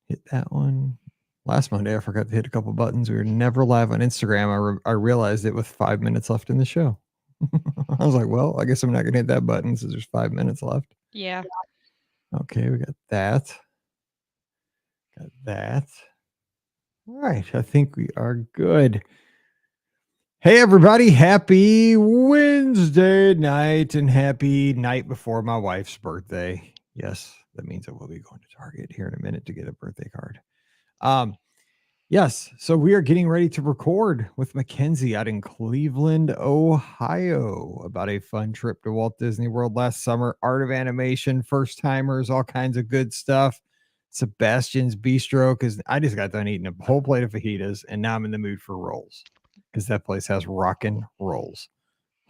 Hit that one. Last Monday, I forgot to hit a couple buttons. We were never live on Instagram. I realized it with 5 minutes left in the show. I was like, well, I guess I'm not going to hit that button since there's 5 minutes left. Yeah. Okay, we got that. Got that. All right, I think we are good. Hey, everybody. Happy Wednesday night and happy night before my wife's birthday. Yes, that means I will be going to Target here in a minute to get a birthday card. Yes, so we are getting ready to record with Makenzie out in Cleveland, Ohio, about a fun trip to Walt Disney World last summer, art of animation, first timers, all kinds of good stuff. Sebastian's Bistro, because I just got done eating a whole plate of fajitas and now I'm in the mood for rolls because that place has rockin' rolls.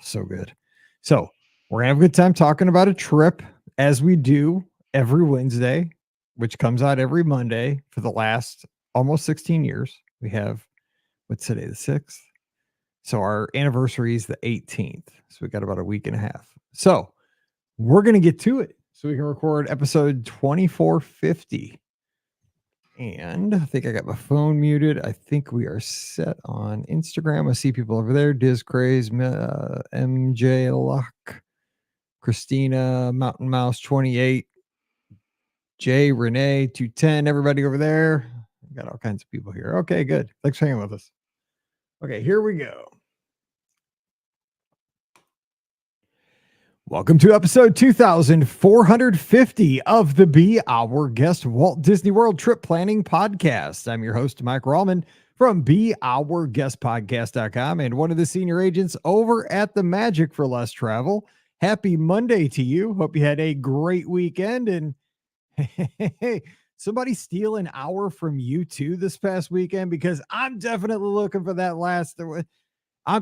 So good. So we're going to have a good time talking about a trip as we do every Wednesday, which comes out every Monday for the last almost 16 years. We have, what's today, the 6th? So our anniversary is the 18th. So we got about a week and a half. So we're going to get to it so we can record episode 2450. And I think I got my phone muted. I think we are set on Instagram. I see people over there. Diz Craze, MJ Lock, Christina, Mountain Mouse 28, Jay, Renee, 210, everybody over there. Got all kinds of people here. Okay, good. Thanks for hanging with us. Okay, here we go. Welcome to episode 2450 of the Be Our Guest Walt Disney World Trip Planning Podcast. I'm your host, Mike Rallman from BeOurGuestPodcast.com and one of the senior agents over at the Magic for Less Travel. Happy Monday to you. Hope you had a great weekend. And hey, somebody steal an hour from you too this past weekend, because I'm definitely looking for that last. I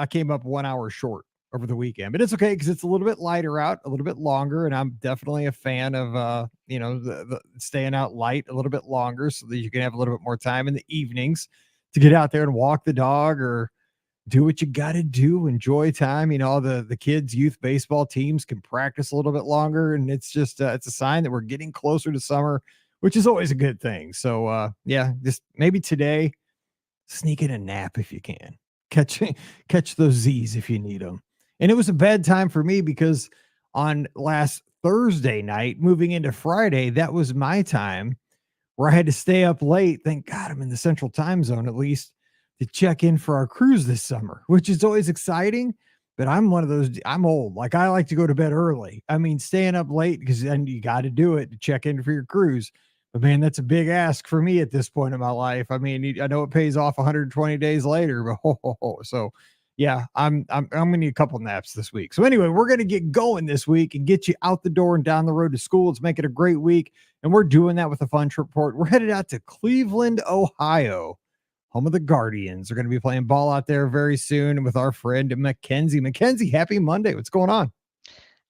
came up 1 hour short over the weekend, but it's okay because it's a little bit lighter out, a little bit longer, and I'm definitely a fan of the staying out light a little bit longer so that you can have a little bit more time in the evenings to get out there and walk the dog or do what you got to do, enjoy time. You know, the kids youth baseball teams can practice a little bit longer, and it's just it's a sign that we're getting closer to summer, which is always a good thing. So yeah, just maybe today sneak in a nap if you can. Catch those Z's if you need them. And it was a bad time for me because on last Thursday night, moving into Friday, that was my time where I had to stay up late. Thank God I'm in the central time zone, at least, to check in for our cruise this summer, which is always exciting. But I'm one of those, I'm old. Like, I like to go to bed early. I mean, staying up late because then you got to do it to check in for your cruise. But man, that's a big ask for me at this point in my life. I mean, I know it pays off 120 days later, but so yeah, I'm gonna need a couple naps this week. So anyway, we're gonna get going this week and get you out the door and down the road to school. Let's make it a great week, and we're doing that with a fun trip report. We're headed out to Cleveland, Ohio, home of the Guardians. They're gonna be playing ball out there very soon with our friend Makenzie. Makenzie, happy Monday. What's going on?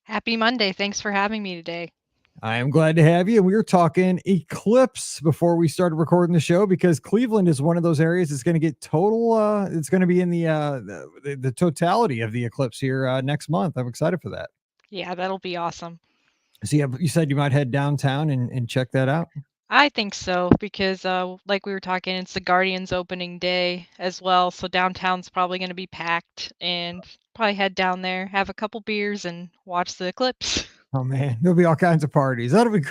Happy Monday. Thanks for having me today. I am glad to have you. We were talking eclipse before we started recording the show because Cleveland is one of those areas that's going to get total. It's going to be in the totality of the eclipse here next month. I'm excited for that. Yeah, that'll be awesome. So you said you might head downtown and check that out. I think so because, like we were talking, it's the Guardians opening day as well. So downtown's probably going to be packed, and probably head down there, have a couple beers, and watch the eclipse. Oh man, there'll be all kinds of parties. That'll be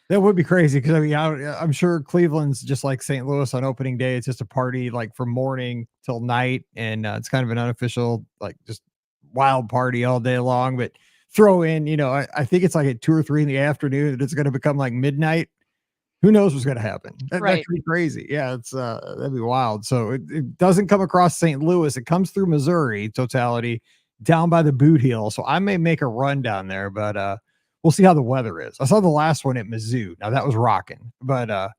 that would be crazy because I mean I'm sure Cleveland's just like St. Louis on opening day. It's just a party like from morning till night, and it's kind of an unofficial like just wild party all day long. But throw in, I think it's like at 2 or 3 in the afternoon that it's going to become like midnight. Who knows what's going to happen? That Right. could be crazy. Yeah, it's that'd be wild. So it doesn't come across St. Louis. It comes through Missouri totality down by the Boot Heel. So I may make a run down there, but we'll see how the weather is. I saw the last one at Mizzou. Now that was rocking, but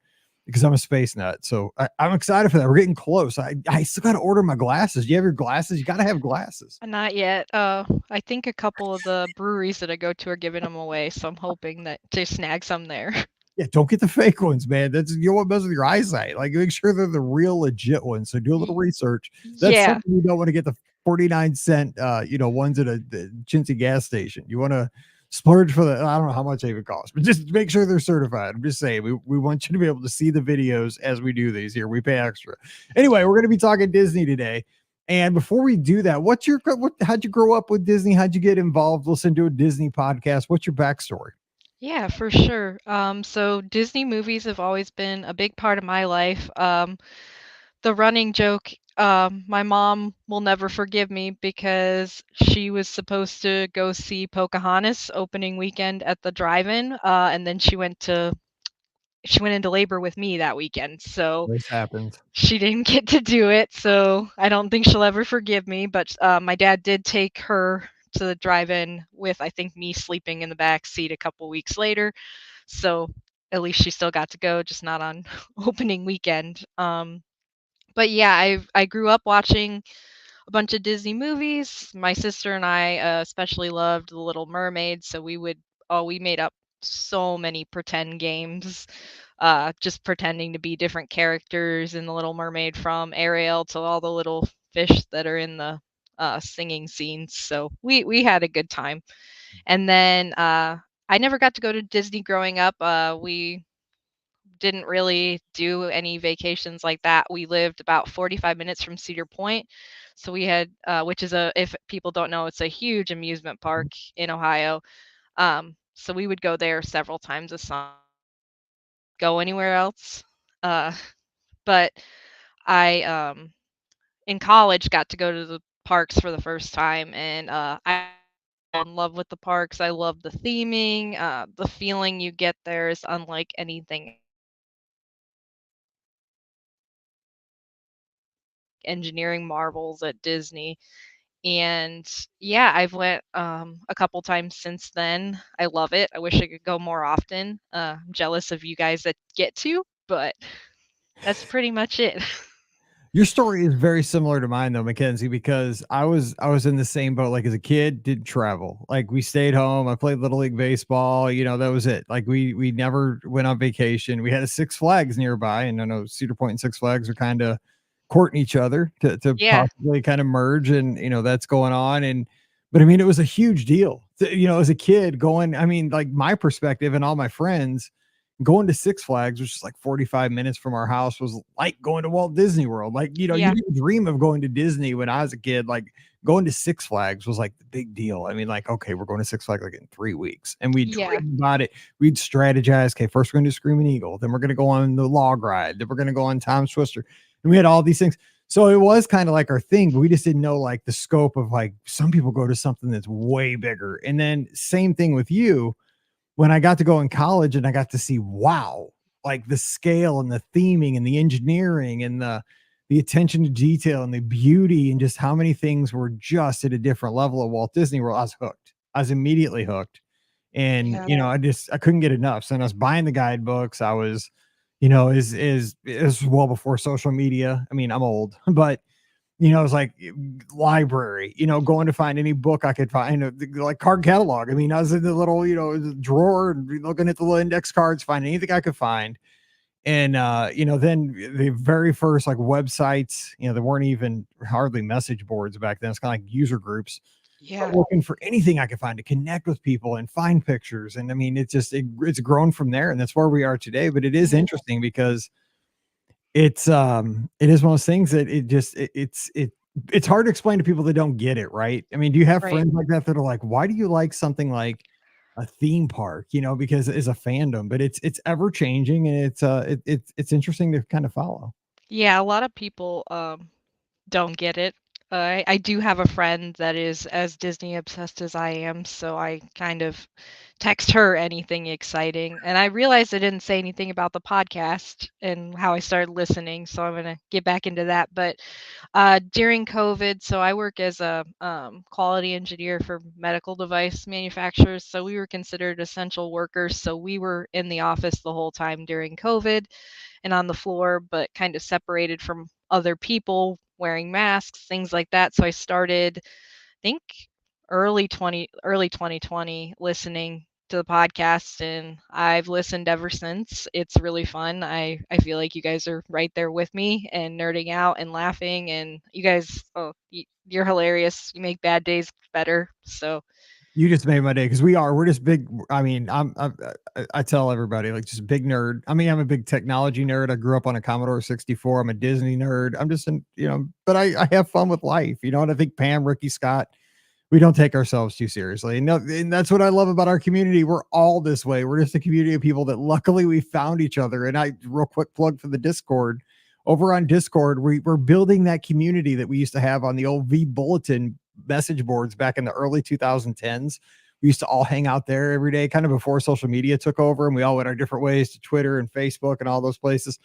because I'm a space nut. So I'm excited for that. We're getting close. I still got to order my glasses. Do you have your glasses? You got to have glasses. Not yet. I think a couple of the breweries that I go to are giving them away. So I'm hoping that to snag some there. Yeah, don't get the fake ones, man. That's you don't want to mess with your eyesight. Like make sure they're the real legit ones. So do a little research. That's something you don't want to get the 49-cent ones at the chintzy gas station. You want to splurge for the, I don't know how much they even cost, but just make sure they're certified. I'm just saying, we want you to be able to see the videos as we do these here. We pay extra. Anyway, we're going to be talking Disney today. And before we do that, how'd you grow up with Disney? How'd you get involved? Listen to a Disney podcast. What's your backstory? Yeah, for sure. So Disney movies have always been a big part of my life. The running joke, my mom will never forgive me because she was supposed to go see Pocahontas opening weekend at the drive-in, and then she went into labor with me that weekend. So This happens. she didn't get to do it. So I don't think she'll ever forgive me. But my dad did take her to the drive-in with, I think, me sleeping in the back seat a couple weeks later. So at least she still got to go, just not on opening weekend. But yeah, I grew up watching a bunch of Disney movies. My sister and I especially loved The Little Mermaid, so we made up so many pretend games, just pretending to be different characters in The Little Mermaid, from Ariel to all the little fish that are in the singing scenes. So we had a good time. And then I never got to go to Disney growing up. We didn't really do any vacations like that. We lived about 45 minutes from Cedar Point. So we had, which is if people don't know, it's a huge amusement park in Ohio. So we would go there several times a summer, go anywhere else. Uh, but I, in college, got to go to the parks for the first time, and I fell in love with the parks. I love the theming. The feeling you get there is unlike anything engineering marvels at Disney. And yeah, I've went a couple times since then. I love it. I wish I could go more often. I'm jealous of you guys that get to, but that's pretty much it. Your story is very similar to mine though, Mackenzie, because I was in the same boat. Like as a kid, didn't travel. Like we stayed home. I played little league baseball. That was it. Like we never went on vacation. We had a Six Flags nearby, and I know Cedar Point and Six Flags are kind of courting each other to Yeah, possibly kind of merge, and that's going on. And but I mean, it was a huge deal. As a kid going. I mean, like my perspective and all my friends going to Six Flags, which is like 45 minutes from our house, was like going to Walt Disney World. Like, you yeah, didn't dream of going to Disney when I was a kid. Like going to Six Flags was like the big deal. I mean, like, okay, we're going to Six Flags like in 3 weeks. And we'd yeah, dream about it. We'd strategize. Okay, first we're going to do Screaming Eagle. Then we're going to go on the log ride. Then we're going to go on Tom's Twister. And we had all these things. So it was kind of like our thing, but we just didn't know like the scope of like some people go to something that's way bigger. And then same thing with you when I got to go in college and I got to see, wow, like the scale and the theming and the engineering and the attention to detail and the beauty and just how many things were just at a different level at Walt Disney World. I was hooked. I was immediately hooked. And yeah, I couldn't get enough. So I was buying the guidebooks. I was, is well before social media. I mean, I'm old, but it's like library, going to find any book I could find, like card catalog. I mean, I was in the little, drawer and looking at the little index cards, find anything I could find. And, then the very first like websites, there weren't even hardly message boards back then. It's kind of like user groups, but yeah, looking for anything I could find to connect with people and find pictures. And I mean, it's grown from there, and that's where we are today. But it is yeah, interesting because it is one of those things that it's hard to explain to people that don't get it, right? I mean, do you have right. friends like that are like, why do you like something like a theme park? Because it's a fandom, but it's ever changing, and it's interesting to kind of follow. Yeah, a lot of people don't get it. I do have a friend that is as Disney obsessed as I am, so I kind of text her anything exciting. And I realized I didn't say anything about the podcast and how I started listening, so I'm gonna get back into that. But during COVID, so I work as a quality engineer for medical device manufacturers. So we were considered essential workers. So we were in the office the whole time during COVID and on the floor, but kind of separated from other people wearing masks, things like that. So I started, I think early 2020 listening to the podcast, and I've listened ever since. It's really fun. I feel like you guys are right there with me and nerding out and laughing, and you guys, you're hilarious. You make bad days better. So You just made my day because we're just big. I mean, I tell everybody like just a big nerd. I mean, I'm a big technology nerd. I grew up on a Commodore 64. I'm a Disney nerd. I'm just but I have fun with life, and I think Pam, Ricky, Scott, we don't take ourselves too seriously. And, no, and that's what I love about our community. We're all this way. We're just a community of people that luckily we found each other. And I real quick plug for the Discord. Over on Discord, we're building that community that we used to have on the old V Bulletin message boards back in the early 2010s. We used to all hang out there every day, kind of before social media took over, and we all went our different ways to Twitter and Facebook and all those places.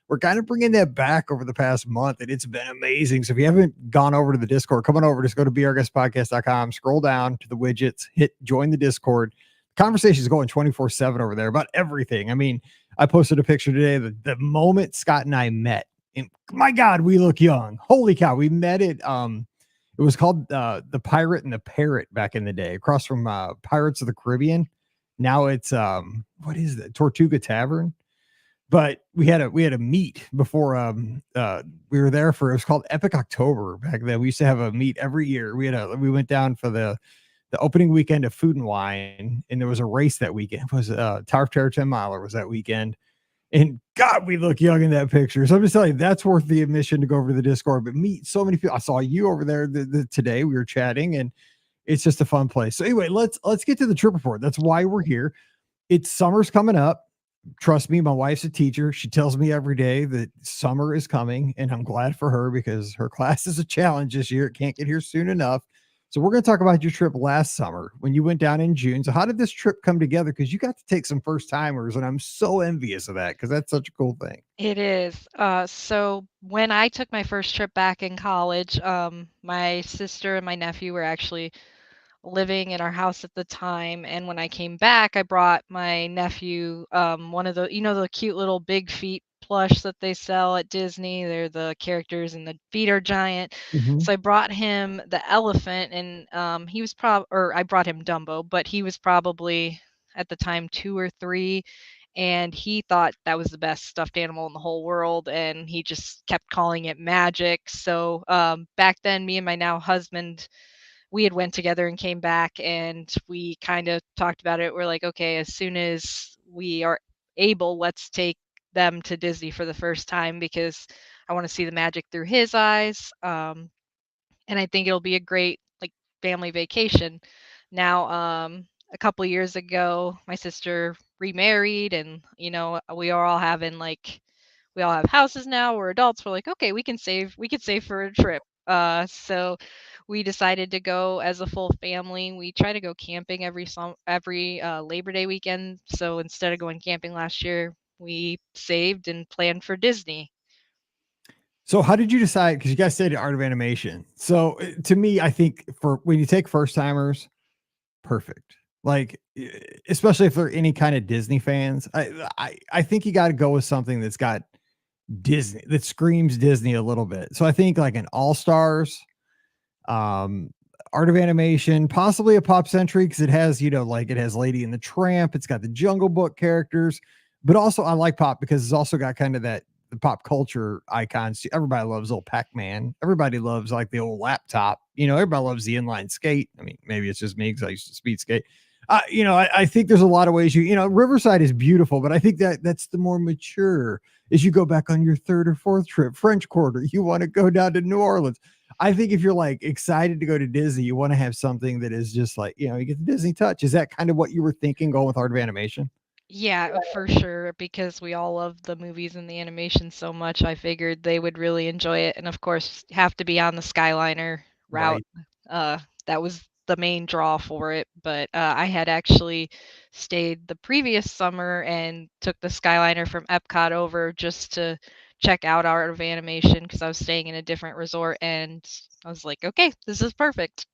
We're kind of bringing that back over the past month, and it's been amazing. So if you haven't gone over to the Discord, come on over. Just go to beourguestpodcast.com, scroll down to the widgets, hit join the Discord. Conversation is going 24/7 over there about everything. I mean, I posted a picture today the moment Scott and I met. And my God, we look young. Holy cow. We met at it was called The Pirate and the Parrot back in the day, across from Pirates of the Caribbean. Now it's what is that? Tortuga Tavern. But we had a meet before we were there for, it was called Epic October back then. We used to have a meet every year. We went down for the opening weekend of Food and Wine, and there was a race that weekend. It was Tower of Terror 10 miler was that weekend. And God, we look young in that picture. So I'm just telling you, that's worth the admission to go over to the Discord. But meet so many people. I saw you over there today. We were chatting, and it's just a fun place. So anyway, let's get to the trip report. That's why we're here. It's summer's coming up. Trust me, my wife's a teacher. She tells me every day that summer is coming, and I'm glad for her because her class is a challenge this year. It can't get here soon enough. So we're going to talk about your trip last summer when you went down in June. So how did this trip come together? Because you got to take some first timers, and I'm so envious of that because that's such a cool thing. It is. So when I took my first trip back in college, my sister and my nephew were actually living in our house at the time, and when I came back, I brought my nephew one of the cute little big feet plush that they sell at Disney. They're the characters and the feet are giant. Mhm. So I brought him the elephant, and he was or I brought him Dumbo, but he was probably at the time 2 or 3, and he thought that was the best stuffed animal in the whole world, and he just kept calling it magic. So back then, me and my now husband, we had went together and came back, and we kind of talked about it. We're like, okay, as soon as we are able, let's take them to Disney for the first time because I want to see the magic through his eyes. And I think it'll be a great like family vacation. Now, a couple years ago, my sister remarried, and we are all having like we all have houses now. We're adults. We're like, okay, we can save. We could save for a trip. So we decided to go as a full family. We try to go camping every Labor Day weekend. So instead of going camping last year, we saved and planned for Disney. So how did you decide? Because you guys said art of animation. So to me, I think for when you take first timers, perfect. Like, especially if they're any kind of Disney fans, I think you got to go with something that's got Disney, that screams Disney a little bit. So I think like an All Stars, um, Art of Animation, possibly a Pop Century because it has, like it has Lady and the Tramp, it's got the Jungle Book characters, but also I like Pop because it's also got kind of that the pop culture icons. Everybody loves old Pac-Man. Everybody loves like the old laptop. Everybody loves the inline skate. I mean, maybe it's just me because I used to speed skate. I think there's a lot of ways Riverside is beautiful, but I think that's the more mature as you go back on your third or fourth trip, French Quarter, you want to go down to New Orleans. I think if you're like excited to go to Disney, you want to have something that is just like, you get the Disney touch. Is that kind of what you were thinking going with Art of Animation? Yeah, for sure, because we all love the movies and the animation so much. I figured they would really enjoy it, and of course, have to be on the Skyliner route. Right. Uh, that was the main draw for it. But I had actually stayed the previous summer and took the Skyliner from Epcot over just to check out Art of Animation because I was staying in a different resort, and I was like, okay, this is perfect.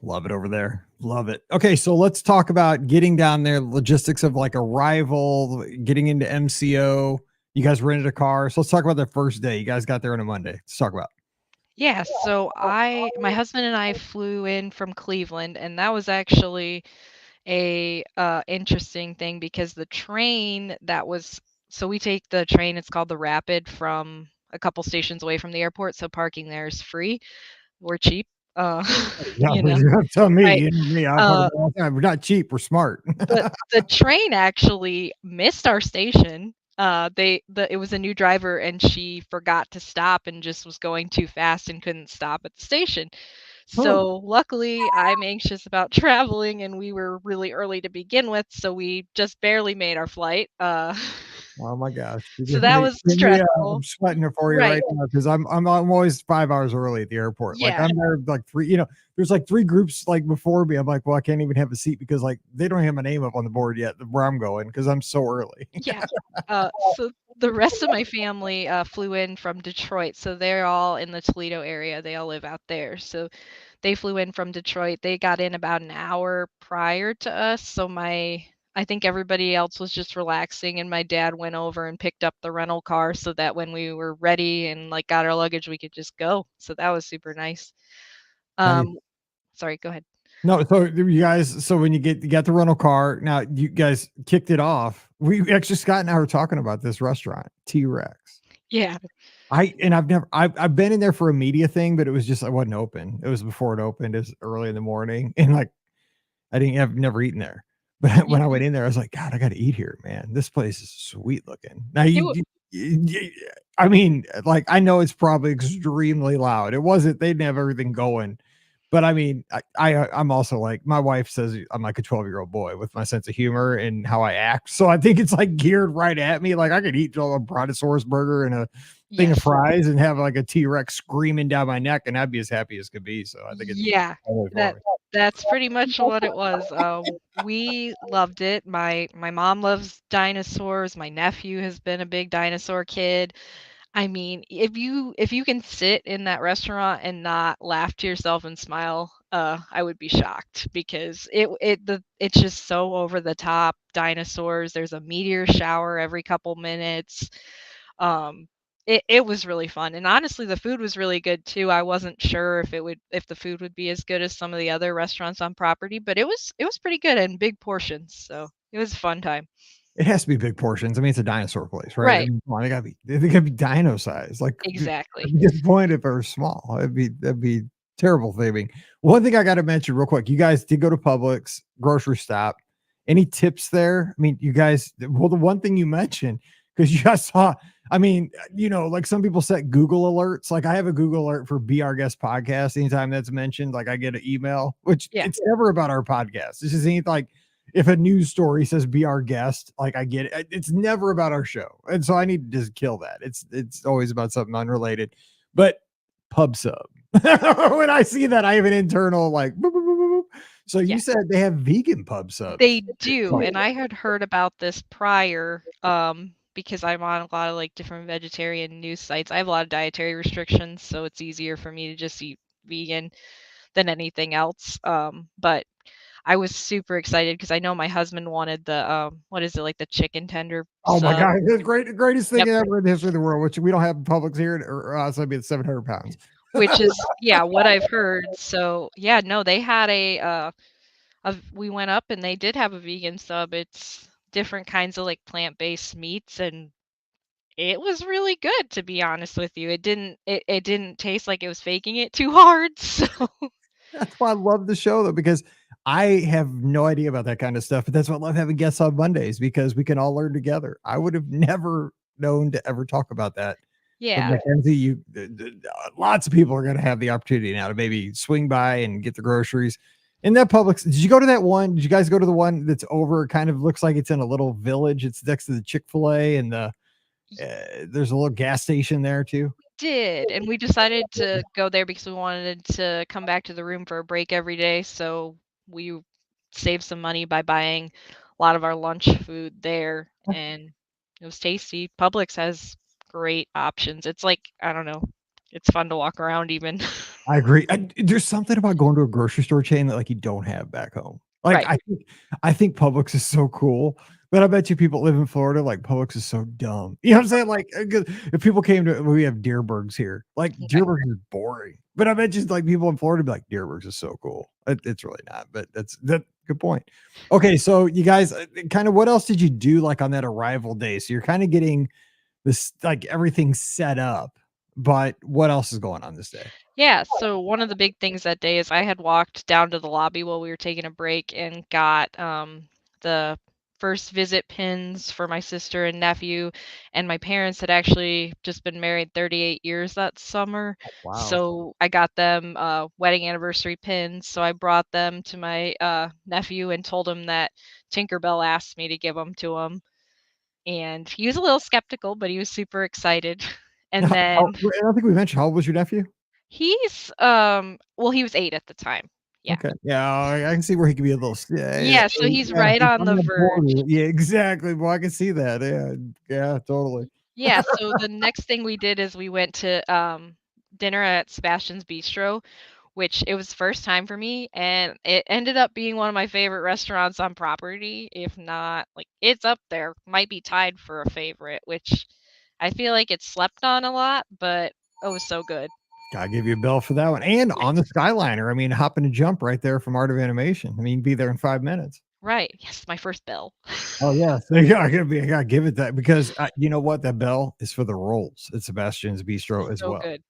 Love it over there. Love it. Okay, so let's talk about getting down there, logistics of like arrival, getting into MCO. You guys rented a car. So let's talk about the first day. You guys got there on a Monday. Let's talk about. Yeah, so my husband and I flew in from Cleveland, and that was actually a interesting thing because the train that was so we take the train, it's called the Rapid from a couple stations away from the airport, so parking there is free or cheap. Uh, Yeah, you know, tell me, right? you know me, I talk Uh, about it all the time. We're not cheap, we're smart. the train actually missed our station. It was a new driver and she forgot to stop and just was going too fast and couldn't stop at the station. Huh. So luckily, I'm anxious about traveling and we were really early to begin with, so we just barely made our flight. Oh my gosh. You So give that me was give me, I'm stressful. sweating it for you Right. right now because I'm always 5 hours early at the airport. Like, Yeah. I'm there, like, 3 you know, there's, like, 3 groups, like, before me. I'm like, "Well, I can't even have a seat because, like, they don't have my name up on the board yet where I'm going because 'cause I'm so early." Yeah. So the rest of my family flew in from Detroit, so they're all in the Toledo area. They all live out there. So they flew in from Detroit. They got in about an hour prior to us. So I think everybody else was just relaxing and my dad went over and picked up the rental car so that when we were ready and like got our luggage, we could just go. So that was super nice. Nice. Um, Sorry, go ahead. No, so you guys, so when you got the rental car, now you guys kicked it off. We actually, Scott and I were talking about this restaurant, T-Rex. Yeah. I've been in there for a media thing, but it was just, I wasn't open. It was before it opened. It was early in the morning, and, like, I've never eaten there. But Yeah. when I went in there, I was like, "God, I gotta eat here, man. This place is sweet looking." Now It wa I mean, like, I know it's probably extremely loud. It wasn't, they didn't have everything going. But I mean, I'm also like, my wife says I'm like a 12-year-old boy with my sense of humor and how I act. So I think it's like geared right at me. Like, I could eat a brontosaurus burger and a thing of yes. fries and have like a T-Rex screaming down my neck, and I'd be as happy as could be. So I think it's Yeah. totally for That me. that's pretty much what it was. We loved it. My mom loves dinosaurs. My nephew has been a big dinosaur kid. I mean, if you can sit in that restaurant and not laugh to yourself and smile, I would be shocked because it's just so over the top dinosaurs. There's a meteor shower every couple minutes. It was really fun, and honestly, the food was really good too. I wasn't sure if the food would be as good as some of the other restaurants on property, but it was pretty good and big portions, so it was a fun time. It has to be big portions. I mean, it's a dinosaur place, right? I Right, mean, come on, they gotta be dino size. Like, exactly. I'd be disappointed if they were small. That'd be terrible theming. One thing I gotta mention real quick, you guys did go to Publix grocery stop. Any tips there? I mean, you guys, well, the one thing you mentioned, because you guys saw, I mean, like, some people set Google alerts. Like, I have a Google alert for Be Our Guest podcast. Anytime that's mentioned, like, I get an email, which Yeah. it's never about our podcast. It's just anything, like, if a news story says be our guest, like, I get it. It's never about our show. And so I need to just kill that. It's always about something unrelated. But pub sub. When I see that, I have an internal, like, boop, boop, boop, boop, boop. So you Yeah. said they have vegan pub subs. They do, and I had heard about this prior, because I'm on a lot of, like, different vegetarian news sites. I have a lot of dietary restrictions, so it's easier for me to just eat vegan than anything else, but I was super excited because I know my husband wanted what is it, like, the chicken tender Oh my sub. God. The greatest thing Yep, ever in the history of the world, which we don't have Publix here, or else I'd be at 700 pounds. which is yeah, what I've heard, so, yeah, no, they had we went up and they did have a vegan sub. It's different kinds of, like, plant-based meats, and it was really good, to be honest with you. It didn't taste like it was faking it too hard, so That's why I love the show, though, because I have no idea about that kind of stuff. But that's why I love having guests on Mondays, because we can all learn together. I would have never known to ever talk about that. But yeah. Mackenzie, lots of people are going to have the opportunity now to maybe swing by and get the groceries. In that Publix, did you go to that one? Did you guys go to the one that's over? It kind of looks like it's in a little village. It's next to the Chick-fil-A, and there's a little gas station there too. Did, and we decided to go there because we wanted to come back to the room for a break every day, so we saved some money by buying a lot of our lunch food there, and it was tasty. Publix has great options. It's like, I don't know, it's fun to walk around even. I agree. There's something about going to a grocery store chain that, like, you don't have back home. Like, Right. I think Publix is so cool, but I bet you people live in Florida, like, Publix is so dumb. You know what I'm saying? Like, 'cause if people came to, we have Deerbergs here. Like, Okay. Deerbergs is boring, but I bet just, like, people in Florida be like, Deerbergs is so cool. It's really not, but that good point. Okay, so you guys, kind of, what else did you do, like, on that arrival day? So you're kind of getting this, like, everything set up. But what else is going on this day? Yeah, so one of the big things that day is I had walked down to the lobby while we were taking a break and got the first visit pins for my sister and nephew. And my parents had actually just been married 38 years that summer. Wow. So I got them wedding anniversary pins. So I brought them to my nephew and told him that Tinkerbell asked me to give them to him. And he was a little skeptical, but he was super excited. And then I don't think we mentioned how old was your nephew? well, he was 8 at the time. Yeah. Okay. Yeah, I can see where he could be a little Yeah, so he's yeah, right he's on on the the border. verge. Yeah, exactly. Well, I can see that. Yeah. Yeah, totally. Yeah, so the next thing we did is we went to, dinner at Sebastian's Bistro, which it was the first time for me, and it ended up being one of my favorite restaurants on property, if not like, it's up there, might be tied for a favorite, which I feel like it's slept on a lot, but it was so good. Gotta give you a bell for that one. And on the Yes. Skyliner. I mean, hop and jump right there from Art of Animation. I mean, be there in 5 minutes. Right, yes, my first bell. Oh, yeah. So yeah, I gotta give it that because you know what? That bell is for the rolls at Sebastian's Bistro as So well. good.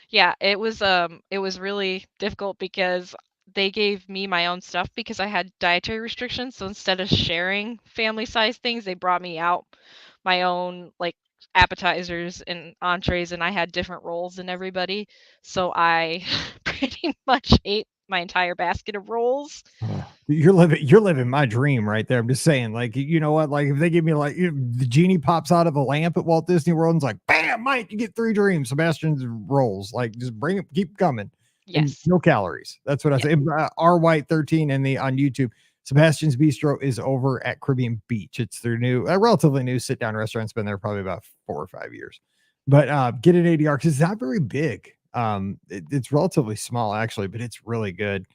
Yeah, it was really difficult because they gave me my own stuff because I had dietary restrictions, so instead of sharing family-sized things, they brought me out my own, like, appetizers and entrees, and I had different rolls than everybody, so I pretty much ate my entire basket of rolls. Oh, you're living my dream right there. I'm just saying, like, you know what? Like, if they give me like the genie pops out of a lamp at Walt Disney World and's like, bam, Mike, you get 3 dreams. Sebastian's rolls. Like, just bring it, keep coming. And Yes. no calories. That's what I Yeah. say. R White 13 and the on YouTube. Sebastian's Bistro is over at Caribbean Beach. It's their new, relatively new sit down restaurant. It's been there probably about 4 or 5 years. But get an ADR because it's not very big. It's relatively small actually, but it's really good.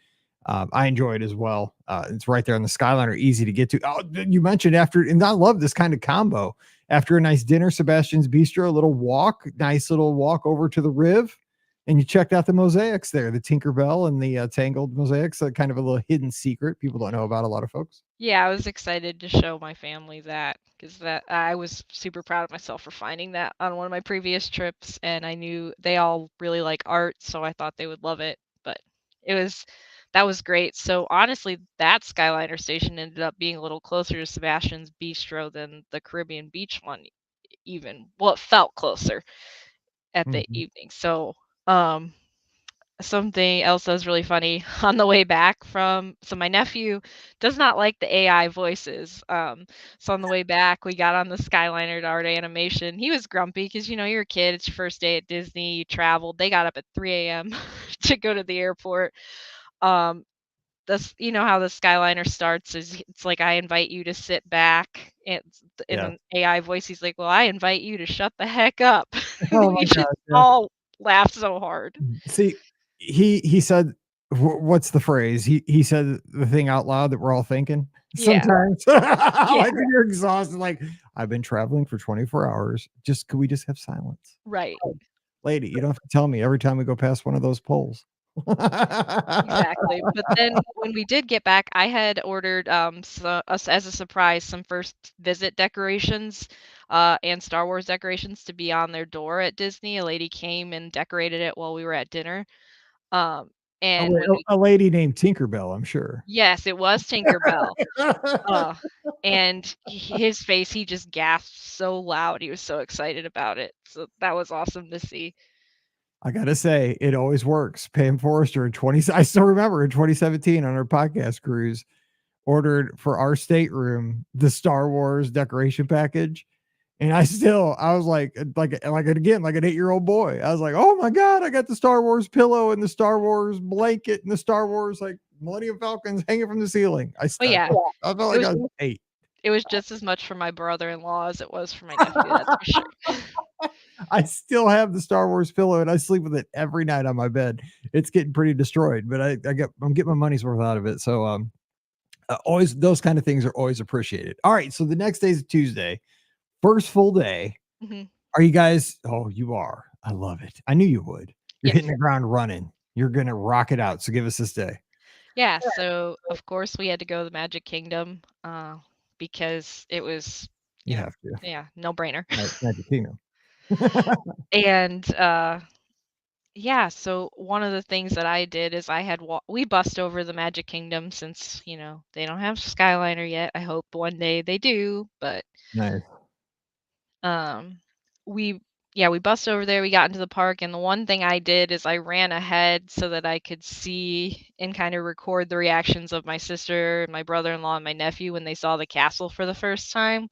I enjoy it as well. It's right there on the Skyliner, easy to get to. Oh, you mentioned after, and I love this kind of combo. After a nice dinner, Sebastian's Bistro, a little walk, nice little walk over to the Riv, and you checked out the mosaics there, the Tinkerbell and the Tangled mosaics. Kind of a little hidden secret people don't know about. A lot of folks. Yeah, I was excited to show my family that because that I was super proud of myself for finding that on one of my previous trips, and I knew they all really like art, so I thought they would love it. But it was that was great. So honestly, that Skyliner station ended up being a little closer to Sebastian's Bistro than the Caribbean Beach one even. Well, it felt closer at the Mhm. evening. So, um something else that was really funny on the way back from so my nephew does not like the AI voices. So on the way back, we got on the Skyliner to Art Animation. He was grumpy because you're a kid. It's your first day at Disney. You traveled. They got up at 3 a.m. to go to the airport. Um, this how the Skyliner starts is it's like I invite you to sit back. It's in Yeah. an AI voice. He's like, well, I invite you to shut the heck up. Oh We my just gosh. Yeah. all laughed so hard. See, he said, what's the phrase? He said the thing out loud that we're all thinking Yeah. sometimes. Yeah. Like when you're exhausted, like I've been traveling for 24 hours. Just could we just have silence? Right. Lady, you don't have to tell me every time we go past one of those poles. Exactly, but then when we did get back, I had ordered, us as a surprise, some first visit decorations, and Star Wars decorations to be on their door at Disney. A lady came and decorated it while we were at dinner, um, and when we A lady named Tinkerbell, I'm sure. yes, it was Tinkerbell, uh, and his face, he just gasped so loud, he was so excited about it, so that was awesome to see. I gotta say, it always works. Pam Forrester in 20, I still remember in 2017 on our podcast cruise, ordered for our stateroom the Star Wars decoration package. And I was like again, like an 8-year-old boy. I was like, oh my God, I got the Star Wars pillow and the Star Wars blanket and the Star Wars like Millennium Falcons hanging from the ceiling. Oh, yeah, I felt it like was I was 8. it was just as much for my brother-in-law as it was for my nephew, that's for sure. I still have the Star Wars pillow and I sleep with it every night on my bed. It's getting pretty destroyed, but I'm getting my money's worth out of it. So always those kind of things are always appreciated. All right, so the next day is Tuesday, first full day. Mhm. Are you guys? Oh, you are. I love it. I knew you would. You're Yes. hitting the ground running. You're gonna rock it out. So give us this day. Yeah, so, of course, we had to go to the Magic Kingdom, because it was, You have to. yeah, no brainer. Magic Kingdom. And yeah, so one of the things that I did is we bussed over the Magic Kingdom since, they don't have Skyliner yet. I hope one day they do, but Nice. um we yeah, we bussed over there, we got into the park, and the one thing I did is I ran ahead so that I could see and kind of record the reactions of my sister, my brother-in-law, and my nephew when they saw the castle for the first time.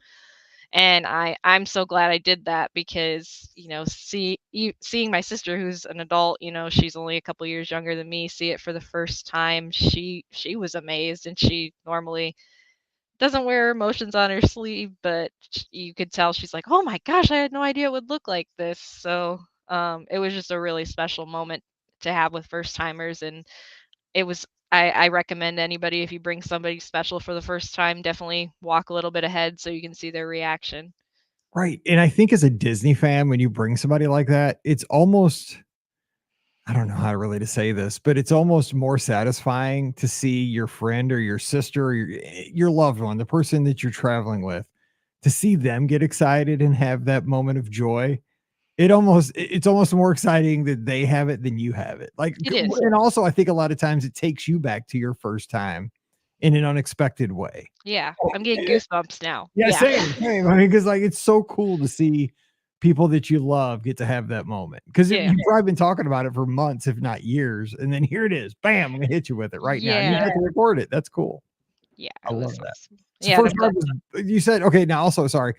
And I'm so glad I did that because, seeing my sister who's an adult, she's only a couple years younger than me, see it for the first time, she was amazed, and she normally doesn't wear her emotions on her sleeve, but you could tell she's like, "Oh my gosh, I had no idea it would look like this." So, it was just a really special moment to have with first timers, and it was I recommend anybody, if you bring somebody special for the first time, definitely walk a little bit ahead so you can see their reaction. Right. And I think as a Disney fan, when you bring somebody like that, it's almost, I don't know how really to say this, but it's almost more satisfying to see your friend or your sister or your loved one, the person that you're traveling with, to see them get excited and have that moment of joy. It's almost more exciting that they have it than you have it. Like, It is. and also I think a lot of times it takes you back to your first time in an unexpected way. Yeah, I'm getting goosebumps now. Yeah, Yeah. same, same. I mean, because like it's so cool to see people that you love get to have that moment. Because Yeah. you've probably been talking about it for months, if not years, and then here it is. Bam, I'm gonna hit you with it right now. And you Yeah. got to record it. That's cool. Yeah, I it love was that. awesome. So Yeah, first ride was you said okay. Now also sorry,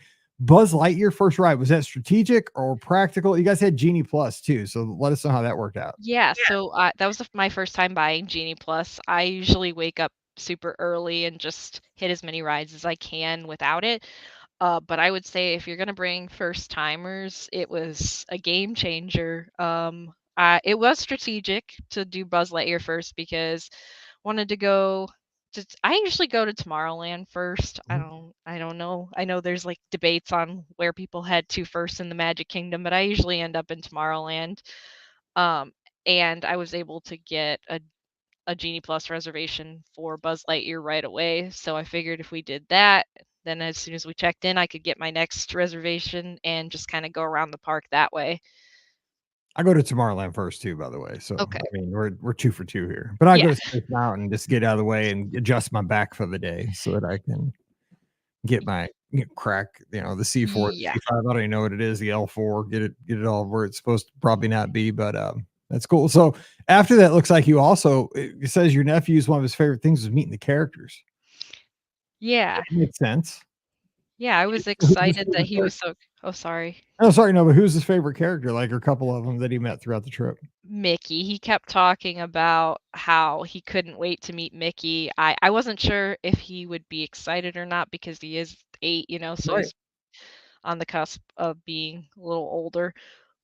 Buzz Lightyear first ride, was that strategic or practical? You guys had Genie Plus too, so let us know how that worked out. yeah, so, that was my first time buying Genie Plus. I usually wake up super early and just hit as many rides as I can without it. But I would say if you're gonna bring first timers, it was a game changer. It was strategic to do Buzz Lightyear first because wanted to go I usually go to Tomorrowland first. Mhm. I don't know. I know there's like debates on where people head to first in the Magic Kingdom, but I usually end up in Tomorrowland. Um, and I was able to get a Genie Plus reservation for Buzz Lightyear right away. So I figured if we did that, then as soon as we checked in, I could get my next reservation and just kind of go around the park that way. I go to Tomorrowland first too, by the way. So Okay. I mean, we're 2 for 2 here. But I Yeah. go to Space Mountain just to get out of the way and adjust my back for the day so that I can get my crack, the C4, Yeah. C5. I don't even know what it is, the L4, get it all where it's supposed to probably not be, but that's cool. So after that, looks like you also it says your nephew's one of his favorite things was meeting the characters. Yeah. That makes sense. Yeah, I was Who's his excited that favorite he was character? so Oh, sorry. Oh, sorry, no, but who's his favorite character? Like a couple of them that he met throughout the trip. Mickey. He kept talking about how he couldn't wait to meet Mickey. I wasn't sure if he would be excited or not because he is 8, so Right. he's on the cusp of being a little older.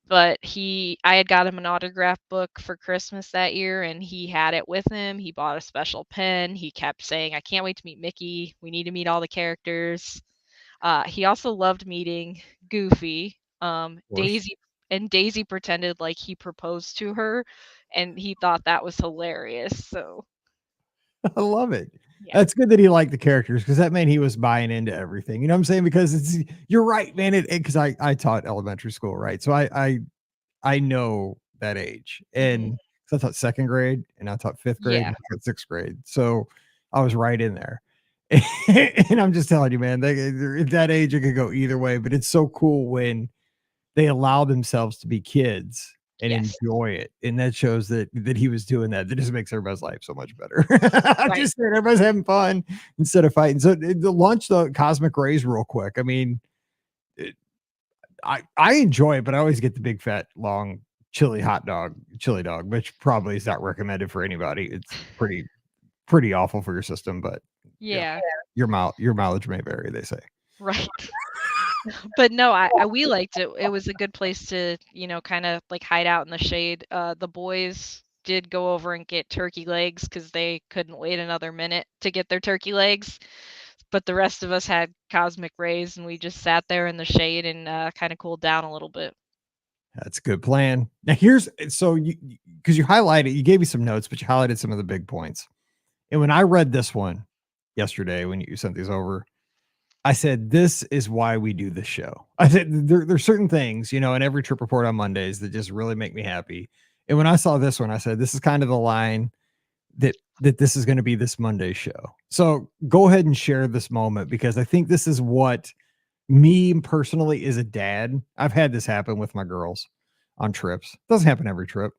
But I had got him an autograph book for Christmas that year, and he had it with him. He bought a special pen. He kept saying, "I can't wait to meet Mickey. We need to meet all the characters." He also loved meeting Goofy. Of course. Daisy pretended like he proposed to her, and he thought that was hilarious. So I love it. yeah, That's good that he liked the characters because that meant he was buying into everything. You know what I'm saying? Because you're right, man. Because I taught elementary school, right? So I know that age, hmm and so I taught second grade, and I taught fifth grade, yeah, and I taught sixth grade. So I was right in there. And I'm just telling you, man, at that age it could go either way. But it's so cool when they allow themselves to be kids and yes, enjoy it. And that shows that he was doing that. That just makes everybody's life so much better. I'm right, just saying everybody's having fun instead of fighting. So the launch the cosmic rays real quick. I mean, it, I enjoy it, but I always get the big fat long chili dog, which probably is not recommended for anybody. It's pretty awful for your system, but you know, yeah, your mileage may vary, they say. right. But no, I we liked it. It was a good place to, kind of like hide out in the shade. The boys did go over and get turkey legs because they couldn't wait another minute to get their turkey legs. But the rest of us had cosmic rays, and we just sat there in the shade and kind of cooled down a little bit. That's a good plan. Now here's so you because you highlighted, you gave me some notes, but you highlighted some of the big points. And when I read this one yesterday, when you sent these over, I said, this is why we do this show. I said, there's certain things, in every trip report on Mondays that just really make me happy. And when I saw this one, I said, this is kind of the line that this is going to be this Monday show. So go ahead and share this moment, because I think this is what me personally as a dad, I've had this happen with my girls on trips. Doesn't happen every trip.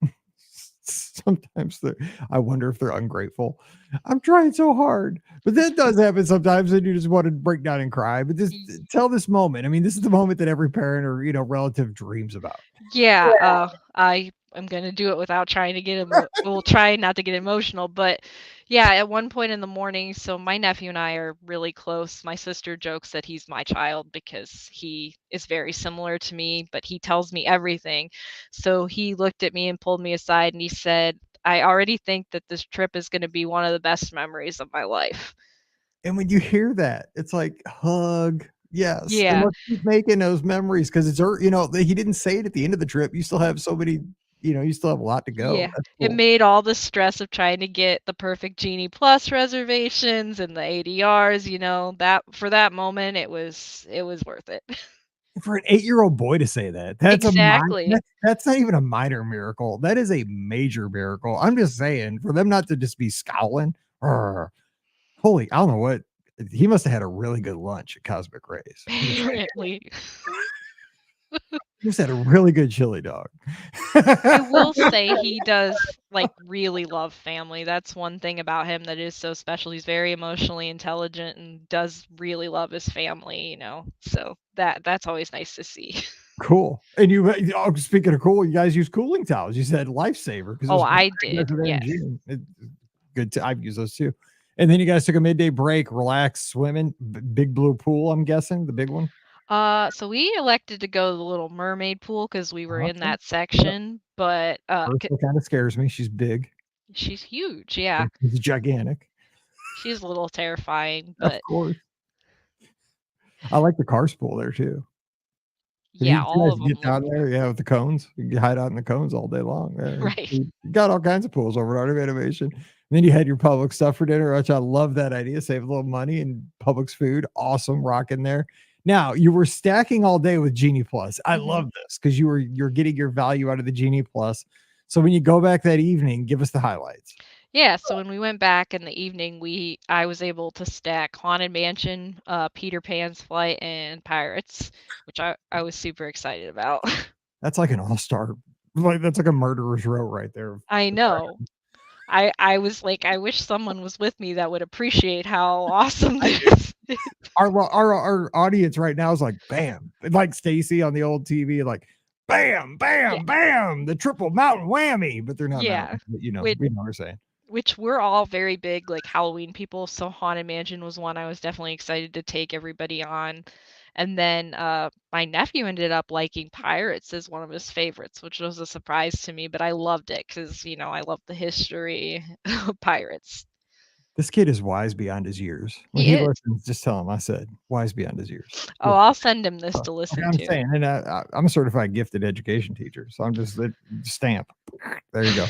Sometimes I wonder if they're ungrateful. I'm trying so hard, but that does happen sometimes, and you just want to break down and cry. But just tell this moment. I mean, this is the moment that every parent or relative dreams about. Yeah, I am gonna do it without trying to get we'll try not to get emotional, but yeah, at one point in the morning, so my nephew and I are really close. My sister jokes that he's my child because he is very similar to me, but he tells me everything. So he looked at me and pulled me aside and he said, "I already think that this trip is gonna be one of the best memories of my life." And when you hear that, it's like hug. Yes. And Yeah. let's keep making those memories, because he didn't say it at the end of the trip. You still have so many, you still have a lot to go. Yeah, That's it cool. made all the stress of trying to get the perfect Genie Plus reservations and the ADRs, that for that moment, it was worth it. For an 8-year-old boy to say that, Exactly. that's not even a minor miracle. That is a major miracle. I'm just saying, for them not to just be scowling, holy, I don't know what he must have had a really good lunch at Cosmic Rays. I'm just saying. Apparently. He must have had a really good chili dog. I will say he does, like, really love family. That's one thing about him that is so special. He's very emotionally intelligent and does really love his family. So that's always nice to see. Cool. And speaking of cool, you guys use cooling towels. You said Lifesaver because Oh, those I you guys did, are there in yes. June. Good. I've used those too. And then you guys took a midday break, relaxed, swimming, big blue pool. I'm guessing the big one. So we elected to go to the Little Mermaid pool because we were in Okay. that Yep. section, but, Ursula kind of scares me. She's big. she's huge, yeah. She's gigantic. She's a little terrifying, Of but course. I like the car spool there too. If yeah, you all guys of them get look down there, yeah, with the cones, you can hide out in the cones all day long. right. You got all kinds of pools over at Art of Animation. And then you had your Publix stuff for dinner, which I love that idea. Save a little money and Publix food. Awesome, rocking there. Now you were stacking all day with Genie Plus. I Mhm. love this because you're getting your value out of the Genie Plus. So when you go back that evening, give us the highlights. Yeah, so when we went back in the evening, I was able to stack Haunted Mansion, Peter Pan's Flight, and Pirates, which I was super excited about. That's like an all-star, like that's like a murderer's row right there. I know. I was like, I wish someone was with me that would appreciate how awesome this is. Our audience right now is like, bam, like Stacy on the old TV, like bam, Yeah, bam, bam, the triple mountain whammy. But they're not yeah. mountains, but Which we know what we're saying. which we're all very big, like, Halloween people, so Haunted Mansion was one I was definitely excited to take everybody on. And then, my nephew ended up liking Pirates as one of his favorites, which was a surprise to me, but I loved it because I love the history of pirates. This kid is wise beyond his years. When He he is. listens, just tell him I said wise beyond his years. Oh, Just I'll send him this to okay, listen I'm to. saying, and I'm a certified gifted education teacher, so I'm just stamp. There you go.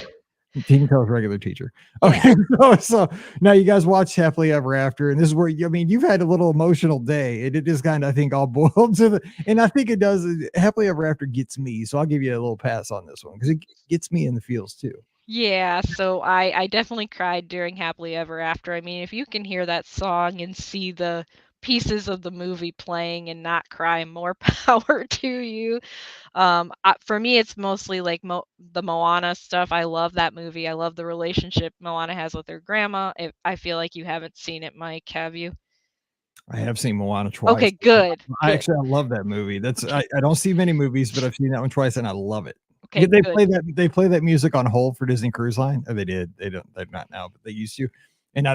He can tell his regular teacher. Yeah. Okay, so now you guys watch Happily Ever After, and this is where you've had a little emotional day, and it is kind of, I think, all boiled to and I think it does. Happily Ever After gets me, so I'll give you a little pass on this one because it gets me in the feels too. Yeah, so I definitely cried during Happily Ever After. I mean, if you can hear that song and see the pieces of the movie playing and not cry, more power to you. For me, it's mostly like the Moana stuff. I love that movie. I love the relationship Moana has with her grandma. I feel like you haven't seen it, Mike, have you? I have seen Moana Okay, twice. good, good. I love that movie. That's Okay, I don't see many movies, but I've seen that one twice and I love it. okay, good. They play that music on hold for Disney Cruise Line. Or they did. They're not now, but they used to. And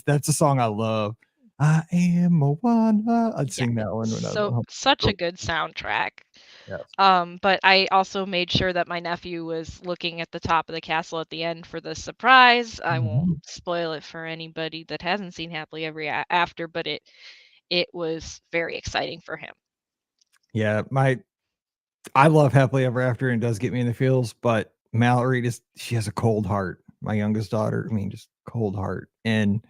that's a song I love. I am Moana. I'd Yeah, sing that one when I was so on home. such a good soundtrack. Yes. But I also made sure that my nephew was looking at the top of the castle at the end for the surprise. I won't Mhm. spoil it for anybody that hasn't seen Happily Ever After, but it was very exciting for him. Yeah, I love Happily Ever After and it does get me in the feels, but Mallory she has a cold heart. My youngest daughter, I mean, just cold heart. And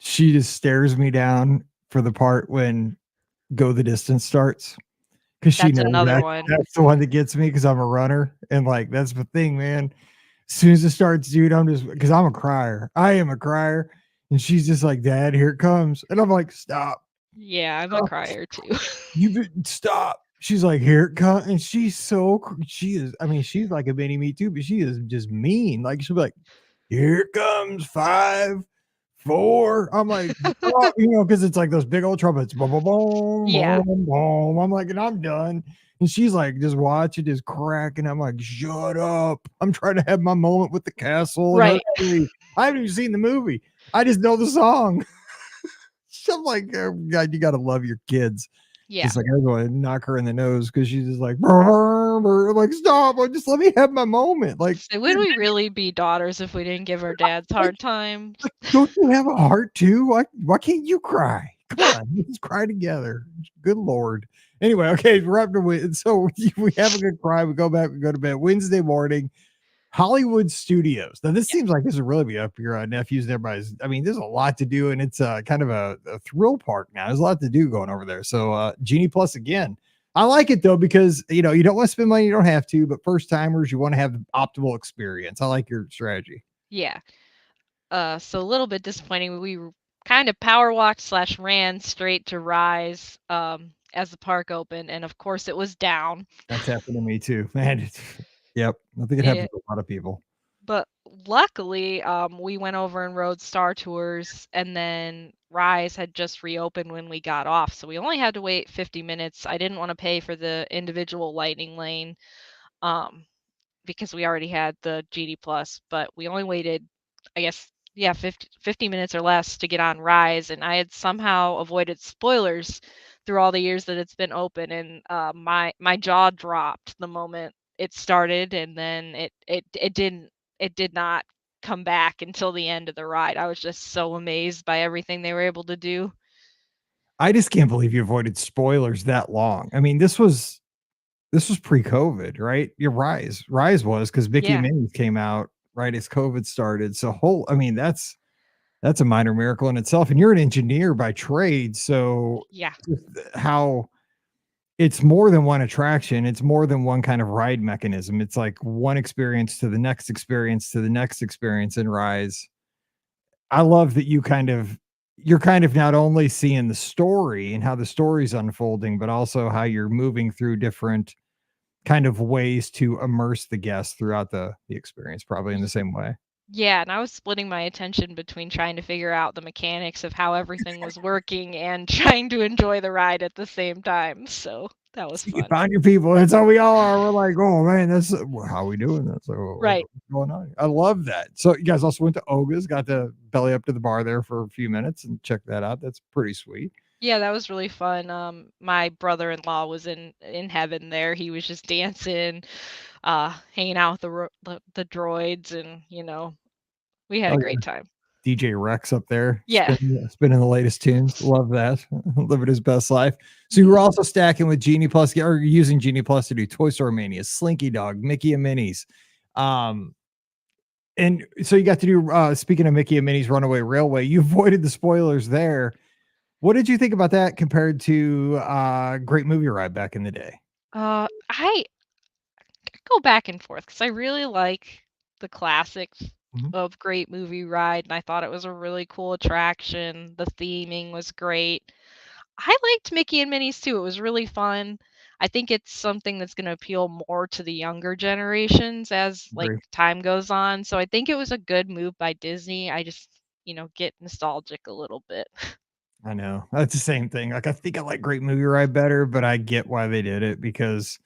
she just stares me down for the part when Go the Distance starts because she That's knows another that one. that's the one that gets me because I'm a runner and like that's the thing, man. As soon as it starts, dude, I'm just because I'm a crier. I am a crier, and she's just like, "Dad, here it comes," and I'm like, "Stop, Yeah, I'm a stop, crier too. stop." She's like, "Here it comes," and she's so she is. I mean, she's like a mini me too, but she is just mean. Like she'll be like, "Here it comes, 5, 4." I'm like, "Oh," because it's like those big old trumpets. Boom, boom, boom, Yeah, boom, boom. I'm like, and I'm done. And she's like, just watching, just cracking. I'm like, shut up. I'm trying to have my moment with the castle and right. Hercules. I haven't even seen the movie. I just know the song. I'm like, oh, God, you got to love your kids. Yeah. Just like I go and knock her in the nose because she's just like, "Brr, brr," like stop, like, just let me have my moment. Like, So would we really be daughters if we didn't give our dads like, hard times? don't you have a heart too? Why can't you cry? Come on, let's cry together. Good Lord. Anyway, okay, we're up to so we have a good cry. We go back, we go to bed. Wednesday morning, Hollywood Studios. Now, this Yeah. seems like this will really be up your nephews and everybody's. I mean, there's a lot to do, and it's kind of a thrill park now. There's a lot to do going over there. So, Genie Plus again. I like it though because you don't want to spend money you don't have to, but first timers you want to have the optimal experience. I like your strategy. Yeah. So a little bit disappointing. Kind of power walked slash ran straight to Rise as the park opened, and of course it was down. That's happened to me too, man. Yep, I think it happens It, to a lot of people. but luckily, we went over and rode Star Tours, and then Rise had just reopened when we got off, so we only had to wait 50 minutes. I didn't want to pay for the individual lightning lane. Um, because we already had the GD Plus, but we only waited, I guess, yeah, 50 minutes or less to get on Rise, and I had somehow avoided spoilers through all the years that it's been open, and my jaw dropped the moment it started, and then it did not come back until the end of the ride. I was just so amazed by everything they were able to do. I just can't believe you avoided spoilers that long. I mean, this was pre-COVID, right? Your Rise was because Mickey and Yeah, Minnie came out right as COVID started. So I mean, that's a minor miracle in itself. And you're an engineer by trade, so yeah. just how it's more than one attraction. It's more than one kind of ride mechanism. It's like one experience to the next experience to the next experience in Rise. I love that you're kind of not only seeing the story and how the story's unfolding, but also how you're moving through different kind of ways to immerse the guests throughout the experience, probably in the same way. Yeah, and I was splitting my attention between trying to figure out the mechanics of how everything was working and trying to enjoy the ride at the same time. So that was So you fun. found your people. That's how we all are. We're like, oh man, that's how we doing this. So Right. what's going on? I love that. So you guys also went to Oga's, got to belly up to the bar there for a few minutes and check that out. That's pretty sweet. Yeah, that was really fun. My brother-in-law was in heaven there. He was just dancing, hanging out with the droids, and we had Oh a yeah, great time. DJ Rex up there Yeah. spinning the latest tunes. Love that. Living his best life. So you Mhm. were also stacking with Genie Plus or using Genie Plus to do Toy Story Mania, Slinky Dog, Mickey and Minnie's. Um, and so you got to do speaking of Mickey and Minnie's Runaway Railway, you avoided the spoilers there. What did you think about that compared to Great Movie Ride back in the day? I go back and forth because I really like the classics Mhm. of Great Movie Ride, and I thought it was a really cool attraction. The theming was great. I liked Mickey and Minnie's too. It was really fun. I think it's something that's going to appeal more to the younger generations as like Agree. time goes on. So I think it was a good move by Disney. I just, get nostalgic a little bit. I know. That's the same thing. Like I think I like Great Movie Ride better, but I get why they did it because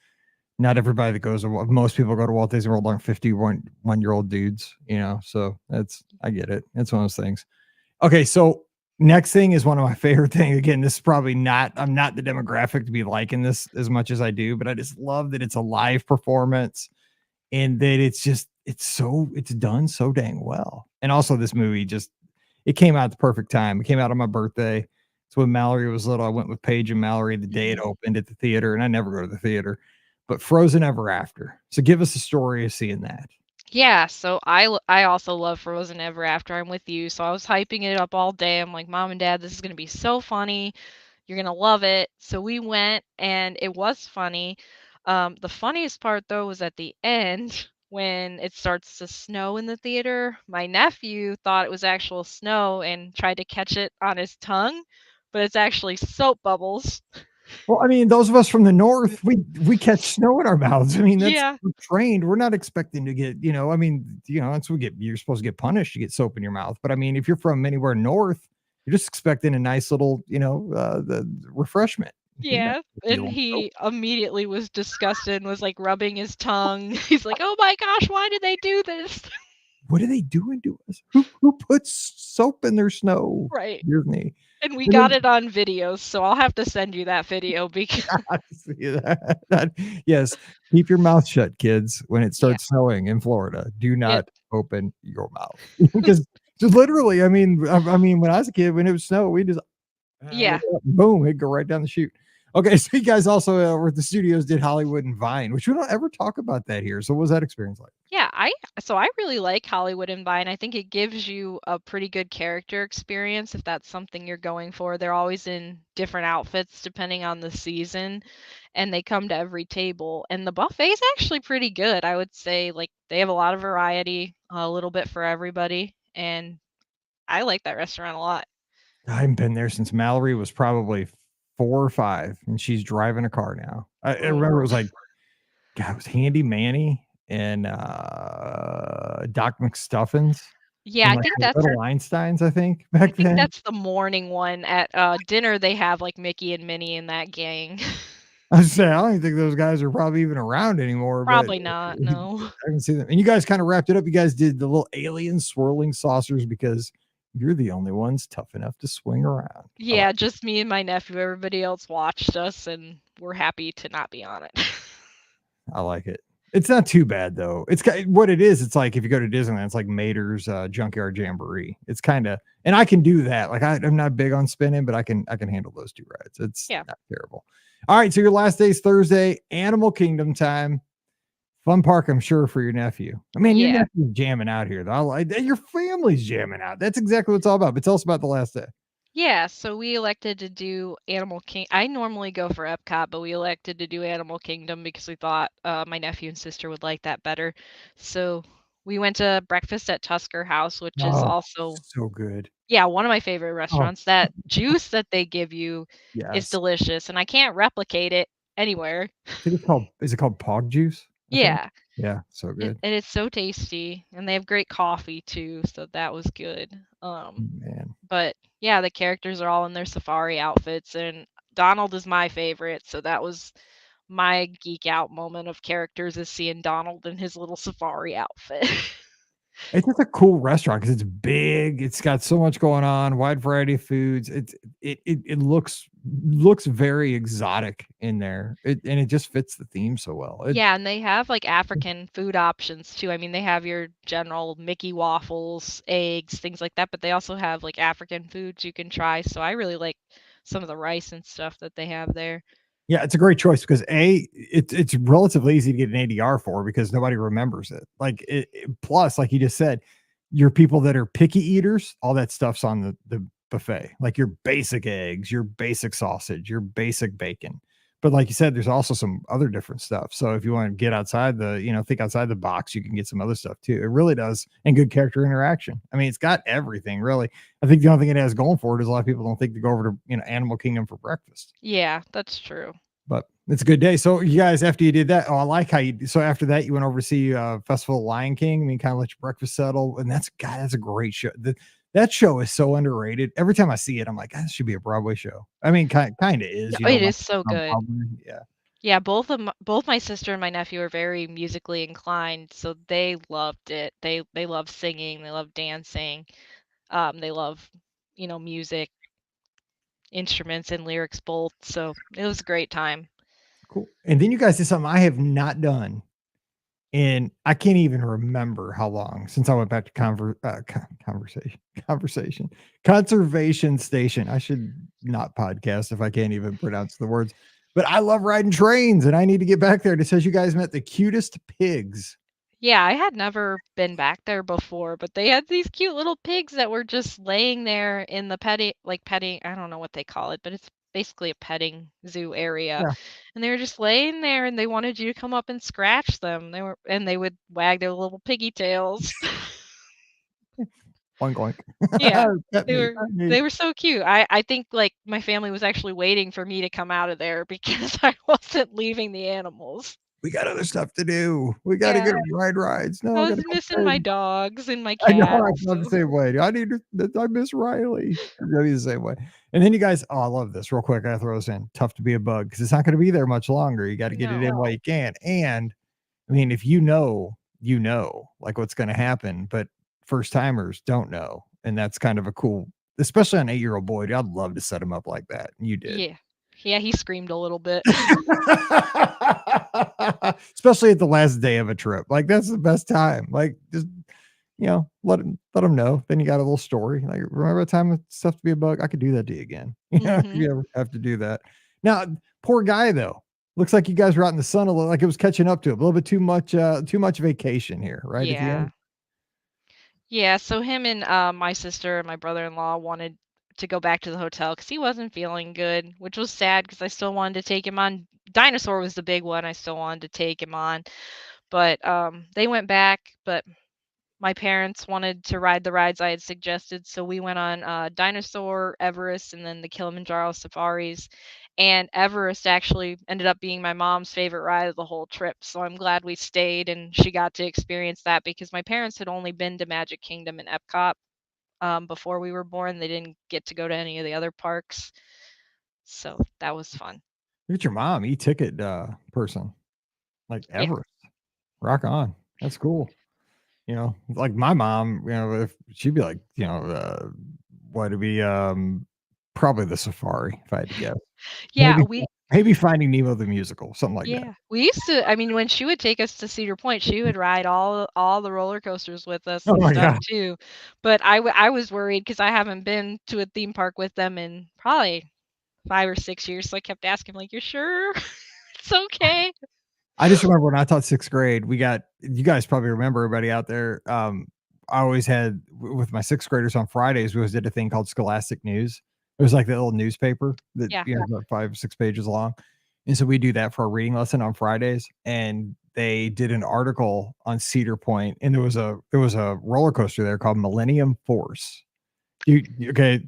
not everybody that goes to most people go to Walt Disney World aren't 51-year-old dudes, So I get it. It's one of those things. Okay, so next thing is one of my favorite things. Again, this is probably not I'm not the demographic to be liking this as much as I do, but I just love that it's a live performance and that it's done so dang well. And also this movie just it came out at the perfect time. It came out on my birthday. It's when Mallory was little. I went with Paige and Mallory the day it Mhm. opened at the theater, and I never go to the theater. But Frozen Ever After. So give us a story of seeing that. Yeah, so I also love Frozen Ever After. I'm with you. So I was hyping it up all day. I'm like, Mom and Dad, this is going to be so funny. You're gonna love it." So we went, and it was funny. The funniest part, though, was at the end when it starts to snow in the theater. My nephew thought it was actual snow and tried to catch it on his tongue, but it's actually soap bubbles. Well, I mean, those of us from the north, we catch snow in our mouths. I mean, that's Yeah. we're trained. We're not expecting to get, I mean, that's what we get. You're supposed to get punished. You get soap in your mouth. But I mean, if you're from anywhere north, you're just expecting a nice little, the refreshment. You're not Yeah, and feeling soap. he immediately was disgusted and was, like, rubbing his tongue. He's like, "Oh my gosh, why did they do this?" What are they doing to us? Who puts soap in their snow? Right. Disney. And we And got then it on video, so I'll have to send you that video because I see that. Yes, keep your mouth shut, kids, when it yeah, starts snowing in Florida. Do yeah, not open your mouth because just literally, I mean, when I was a kid, when it was snow, we just yeah. look up, boom, it'd go right down the chute. Okay, so you guys also were at the studios did Hollywood and Vine, which we don't ever talk about that here. So what was that experience like? Yeah, I really like Hollywood and Vine. I think it gives you a pretty good character experience if that's something you're going for. They're always in different outfits depending on the season, and they come to every table. And the buffet's actually pretty good. I would say like they have a lot of variety, a little bit for everybody, and I like that restaurant a lot. I haven't been there since Mallory was probably 4 or 5, and she's driving a car now. I remember it Oh. was like God, it was Handy Manny and, Doc McStuffins Yeah, and, I like, think the Little Einsteins, I think, back then. that's the morning one. At dinner they have like Mickey and Minnie and that gang. I was saying, I don't even think those guys are probably even around anymore, but Probably not, I no. haven't seen them. And you guys kinda wrapped it up. You guys did the little alien swirling saucers because you're the only ones tough enough to swing around. I like Yeah, just me and my nephew, everybody else watched us, and we're happy to not be on it. I like it. It's not too bad though. It's what it is. It's like if you go to Disneyland, it's like Mater's Junkyard Jamboree. It's kind of, and I can do that. Like I'm not big on spinning, but I can handle those 2 rides. It's Yeah. not terrible. All right, so your last day's Thursday, Animal Kingdom time. Fun park, I'm sure, for your nephew. I mean, your Yeah. nephew's jamming out here. Though. I like your family's jamming out. That's exactly what it's all about. But tell us about the last day. Yeah, so we elected to do Animal King I normally go for Epcot, but we elected to do Animal Kingdom because we thought, my nephew and sister would like that better. So, we went to breakfast at Tusker House, which is Oh, also so good. yeah, one of my favorite Oh, restaurants. That juice that they give you is yes. delicious, and I can't replicate it anywhere. I think it's called. Is it called Pog Juice? I think. Yeah. Yeah, so And good. and it's so tasty, and they have great coffee too, so that was good. Man. But yeah, the characters are all in their safari outfits, and Donald is my favorite, so that was my geek out moment of characters is seeing Donald in his little safari outfit. It's just a cool restaurant because it's big. It's got so much going on, wide variety of foods. It looks very exotic in there. And it just fits the theme so well. Yeah, and they have like African food options too. I mean, they have your general Mickey waffles, eggs, things like that, but they also have like African foods you can try. So I really like some of the rice and stuff that they have there. Yeah, it's a great choice because it's relatively easy to get an ADR for because nobody remembers it. Like plus, like you just said, your people that are picky eaters, all that stuff's on the buffet. Like your basic eggs, your basic sausage, your basic bacon. But like you said, there's also some other different stuff. So if you want to get outside think outside the box, you can get some other stuff too. It really does, and good character interaction. I mean, it's got everything really. I think the only thing it has going for it is a lot of people don't think to go over to Animal Kingdom for breakfast, Yeah, that's true. but it's a good day. So you guys, after you did that, I like how you. So after that, you went over to see Festival of Lion King. I mean, kind of let your breakfast settle, and that's a great show. That show is so underrated. Every time I see it, I'm like, that should be a Broadway show. I mean, kind of No, is, it like is so on good. Broadway. Yeah. Yeah, both my sister and my nephew are very musically inclined, so they loved it. They love singing, they love dancing, they love, music, instruments and lyrics both. So it was a great time. Cool. And then you guys did something I have not done, and I can't even remember how long since I went back to conservation station. I should not podcast if I can't even pronounce the words. But I love riding trains, and I need to get back there. It says you guys met the cutest pigs. Yeah, I had never been back there before, but they had these cute little pigs that were just laying there in the petting, I don't know what they call it, but it's basically a petting zoo area, Yeah. and they were just laying there, and they wanted you to come up and scratch them. They would wag their little piggy tails. Oink oink. Yeah, Pet they me. were Pet me. they were so cute. I think, like, my family was actually waiting for me to come out of there because I wasn't leaving the animals. We got other stuff to do. We got to Yeah, get ride rides. No, I I was got to go missing my play. dogs and my I know, cats, I felt the so same way. I miss Riley. I be the same way. And then you guys, oh, I love this. Real quick, I throw this in. Tough to be a bug because it's not going to be there much longer. You got to get it in no. while you can. And I mean, if you know, like what's going to happen, but first timers don't know, and that's kind of a cool, especially an 8-year-old boy. Dude, I'd love to set him up like that. And you did. Yeah. Yeah, he screamed a little bit. Especially at the last day of a trip. Like that's the best time. Like just let them know. Then you got a little story. Like remember the time it's tough to be a bug? I could do that to you again. If Mhm. you ever have to do that. Now, poor guy though. Looks like you guys were out in the sun a little, like it was catching up to him. A little bit too much vacation here, right at the Yeah. end. Yeah, so him and, my sister and my brother-in-law wanted to go back to the hotel because he wasn't feeling good, which was sad because I still wanted to take him on. Dinosaur was the big one I still wanted to take him on, but, they went back, but my parents wanted to ride the rides I had suggested, so we went on, Dinosaur, Everest, and then the Kilimanjaro safaris, and Everest actually ended up being my mom's favorite ride of the whole trip, so I'm glad we stayed and she got to experience that because my parents had only been to Magic Kingdom and Epcot, before we were born. They didn't get to go to any of the other parks, so that was fun. Look at your mom, e-ticket person, like Yeah. Everest. Rock on. That's cool. Like my mom, if she'd be like, what to be probably the safari, if I had to guess. Yeah, Maybe we maybe Finding Nemo the musical, something like that. Yeah, we used to I mean, when she would take us to Cedar Point, she would ride all the roller coasters with us Oh and my stuff god. too, but I was worried because I haven't been to a theme park with them in probably 5 or 6 years, so I kept asking, like, "You sure? It's okay?" I just remember when I taught 6th grade, you guys probably remember everybody out there, I always had with my 6th graders on Fridays, we always did a thing called Scholastic News. It was like the little newspaper that, Yeah. about 5, 6 pages long, and so we do that for a reading lesson on Fridays, and they did an article on Cedar Point, and there was a roller coaster there called Millennium Force. Okay,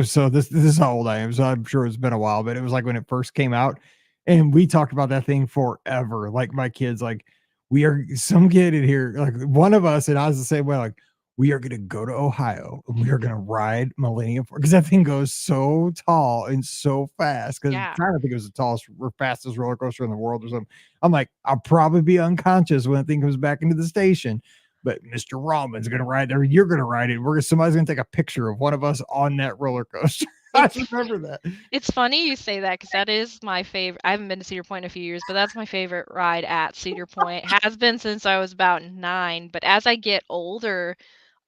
so this is how old I am, so I'm sure it's been a while, but it was like when it first came out, and we talked about that thing forever. Like my kids, like we are some kid in here, like one of us, and I was the same way. Like we are gonna go to Ohio and we are gonna ride Millennium because that thing goes so tall and so fast. Because Yeah. I don't think it was the tallest or fastest roller coaster in the world or something. I'm like, I'll probably be unconscious when the thing comes back into the station, but Mr. Rahman's gonna ride there. You're gonna ride it. Somebody's gonna take a picture of one of us on that roller coaster. I It's remember that. it's funny you say that because that is my favorite. I haven't been to Cedar Point in a few years, but that's my favorite ride at Cedar Point. Has been since I was about 9, but as I get older,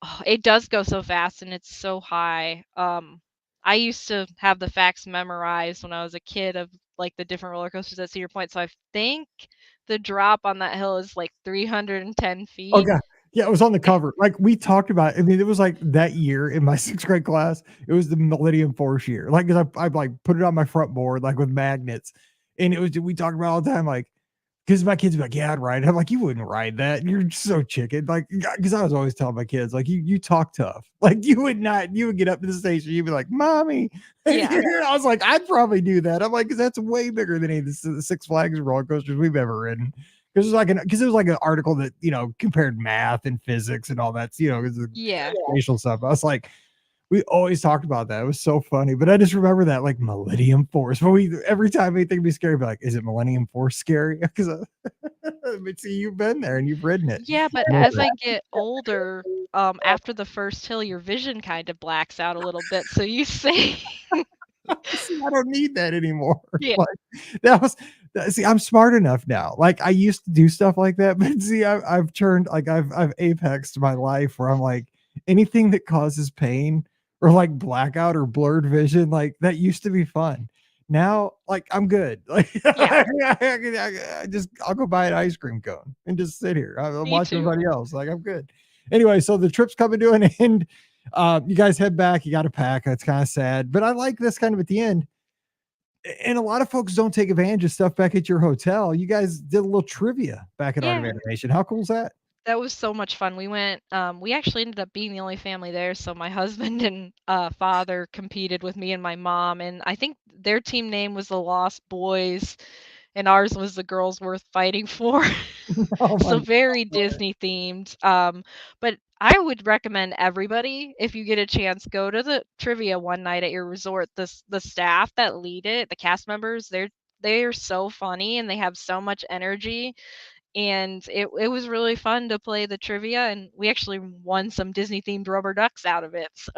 oh, it does go so fast and it's so high. I used to have the facts memorized when I was a kid of like the different roller coasters at Cedar Point. So I think the drop on that hill is like 310 Oh feet. god. Yeah, it was on the cover. Like we talked about, I mean, it was like that year in my 6th grade class, it was the Millennium Force year. Like, 'cause I like put it on my front board, like with magnets. And we talked about all the time, like, because my kids would be like, yeah, I'd ride it. I'm like, you wouldn't ride that. You're so chicken. Like, because I was always telling my kids, like, you talk tough. Like, you would get up to the station, you'd be like, mommy. Yeah. I was like, I'd probably do that. I'm like, because that's way bigger than any of the Six Flags roller coasters we've ever ridden. Because it was like an article that compared math and physics and all that, it's the Yeah. spatial stuff. I was like, we always talked about that. It was so funny, but I just remember that like Millennium Force. But we every time anything be scary, be like, is it Millennium Force scary? Because but see, you've been there and you've ridden it. Yeah, but as I get older, after the first hill, your vision kind of blacks out a little bit. So you say, See, I don't need that anymore. yeah, Like see, I'm smart enough now. Like I used to do stuff like that, but see, I've turned like I've apexed my life where I'm like anything that causes pain or like blackout or blurred vision, like that used to be fun. Now, like I'm good. Like yeah, I'll go buy an ice cream cone and just sit here. I'll me watch too. everybody else. Like I'm good. Anyway, so the trip's coming to an end. You guys head back. You got to pack. It's kind of sad, but I like this kind of at the end. And a lot of folks don't take advantage of stuff back at your hotel. You guys did a little trivia back at Art of Yeah. Animation. How cool is that? That was so much fun. We went, we actually ended up being the only family there, so my husband and, father competed with me and my mom, and I think their team name was the Lost Boys, and ours was the Girls Worth Fighting For. Oh my So God. very Disney themed, but I would recommend everybody, if you get a chance, go to the trivia one night at your resort. The staff that lead it, the cast members, they're so funny and they have so much energy, and it was really fun to play the trivia, and we actually won some Disney themed rubber ducks out of it. So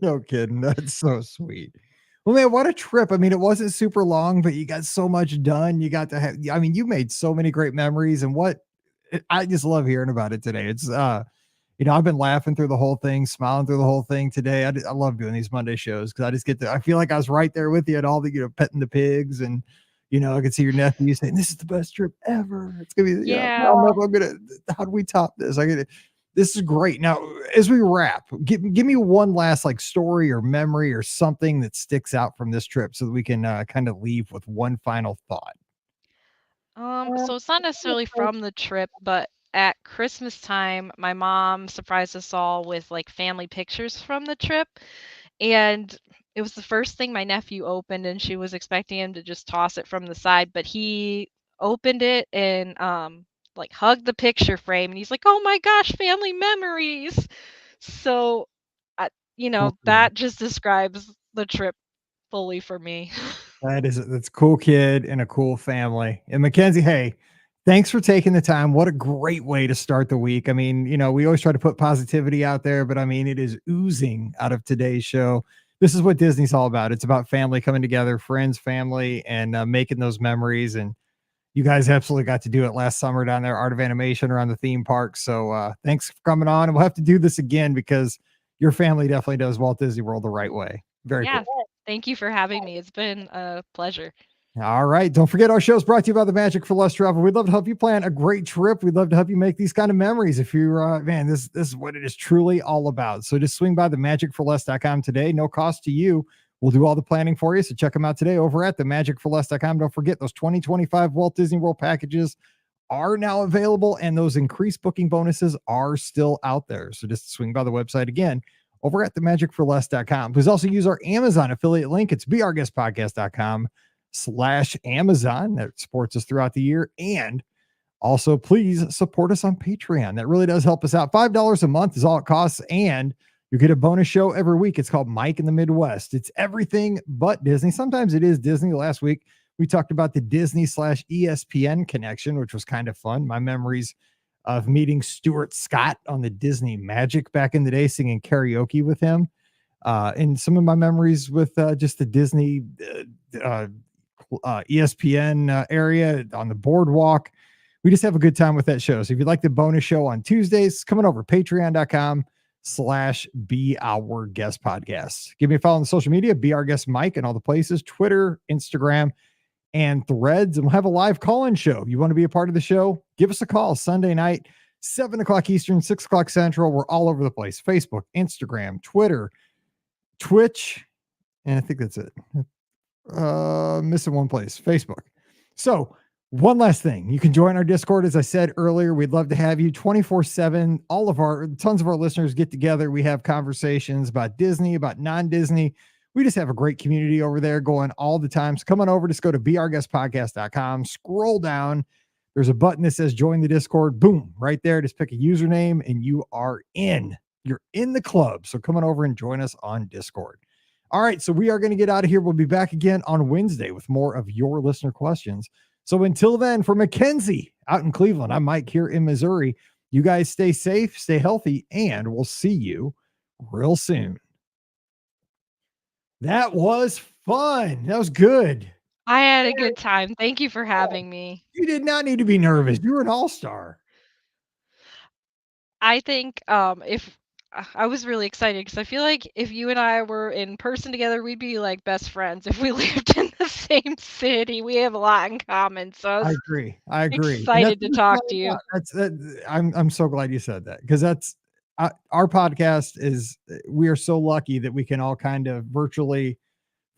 No kidding. That's so sweet. Well, man, what a trip. I mean, it wasn't super long, but you got so much done. You got to have, I mean, you made so many great memories and I just love hearing about it today. I've been laughing through the whole thing, smiling through the whole thing today. I love doing these Monday shows because I just get to, I feel like I was right there with you at all the, petting the pigs and, I could see your nephew saying, this is the best trip ever. It's going to be, yeah. I don't know if I'm going to, how do we top this? This is great. Now, as we wrap, give me one last like story or memory or something that sticks out from this trip so that we can kind of leave with one final thought. So it's not necessarily from the trip, but at Christmas time, my mom surprised us all with like family pictures from the trip. And it was the first thing my nephew opened, and she was expecting him to just toss it from the side, but he opened it and like hugged the picture frame, and he's like, "Oh my gosh, family memories." So, Cool. that just describes the trip fully for me. That's a cool kid and a cool family. And Mackenzie, hey, thanks for taking the time. What a great way to start the week. I mean, we always try to put positivity out there, but I mean, it is oozing out of today's show. This is what Disney's all about. It's about family coming together, friends, family, and making those memories. And you guys absolutely got to do it last summer down there, Art of Animation around the theme park. So thanks for coming on. And we'll have to do this again because your family definitely does Walt Disney World the right way. Very Yeah, cool. thank you for having me. It's been a pleasure. All right. Don't forget our show is brought to you by the Magic for Less Travel. We'd love to help you plan a great trip. We'd love to help you make these kind of memories. If you're, man, this is what it is truly all about. So just swing by the magicforless.com today. No cost to you. We'll do all the planning for you. So check them out today over at the magicforless.com. Don't forget those 2025 Walt Disney World packages are now available and those increased booking bonuses are still out there. So just swing by the website again over at the magicforless.com. Please also use our Amazon affiliate link. It's beourguestpodcast.com/Amazon that supports us throughout the year. And also please support us on Patreon. That really does help us out. $5 a month is all it costs. And you get a bonus show every week. It's called Mike in the Midwest. It's everything but Disney. Sometimes it is Disney. Last week, we talked about the Disney/ESPN connection, which was kind of fun. My memories of meeting Stuart Scott on the Disney Magic back in the day, singing karaoke with him. And some of my memories with just the Disney ESPN area on the boardwalk. We just have a good time with that show. So if you'd like the bonus show on Tuesdays, come on over patreon.com/Be Our Guest Podcast. Give me a follow on the social media, Be Our Guest Mike, and all the places, Twitter, Instagram, and Threads. And we'll have a live call-in show. You want to be a part of the show? Give us a call Sunday night, 7 o'clock Eastern, 6 o'clock Central. We're all over the place. Facebook, Instagram, Twitter, Twitch, and I think that's it. Missing one place, Facebook. So one last thing, you can join our Discord. As I said earlier, we'd love to have you 24/7. Tons of our listeners get together. We have conversations about Disney, about non-Disney. We just have a great community over there going all the time. So come on over, just go to beourguestpodcast.com, scroll down. There's a button that says join the Discord. Boom, right there. Just pick a username and you are in. You're in the club. So come on over and join us on Discord. All right, so we are going to get out of here. We'll be back again on Wednesday with more of your listener questions. So until then, for Mackenzie out in Cleveland, I'm Mike here in Missouri. You guys stay safe, stay healthy, and we'll see you real soon. That was fun. That was good. I had a good time. Thank you for having me. You did not need to be nervous. You were an all-star. I think, if I was really excited because I feel like if you and I were in person together, we'd be like best friends if we lived in the same city. We have a lot in common, so I I was agree. I agree. And that's excited to what it's talk all to you. about. I'm so glad you said that because that's our podcast is we are so lucky that we can all kind of virtually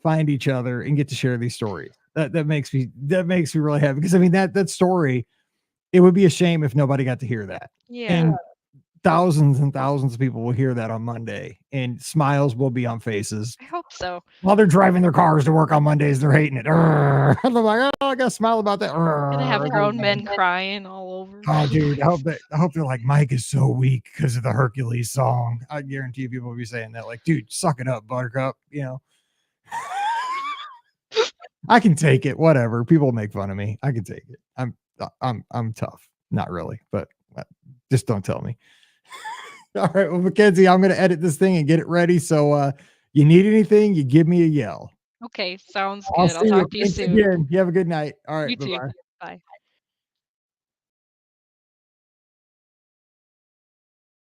find each other and get to share these stories. That makes me really happy, because I mean that story, it would be a shame if nobody got to hear that. Yeah. And thousands and thousands of people will hear that on Monday, and smiles will be on faces I hope so. while they're driving their cars to work on Mondays. They're hating it. And I'm like, oh, I got to smile about that. Gonna have grown men crying all over. Oh, dude, I hope they're like, Mike is so weak because of the Hercules song. I guarantee people will be saying that, like, dude, suck it up, Buttercup. You know, I can take it. Whatever. People make fun of me. I can take it. I'm tough. Not really, but just don't tell me. All right. Well, Makenzie, I'm going to edit this thing and get it ready. So, you need anything, you give me a yell. Okay, sounds I'll good. I'll see you. talk to you Thanks soon. again. You have a good night. All right. You too. Bye-bye. Bye.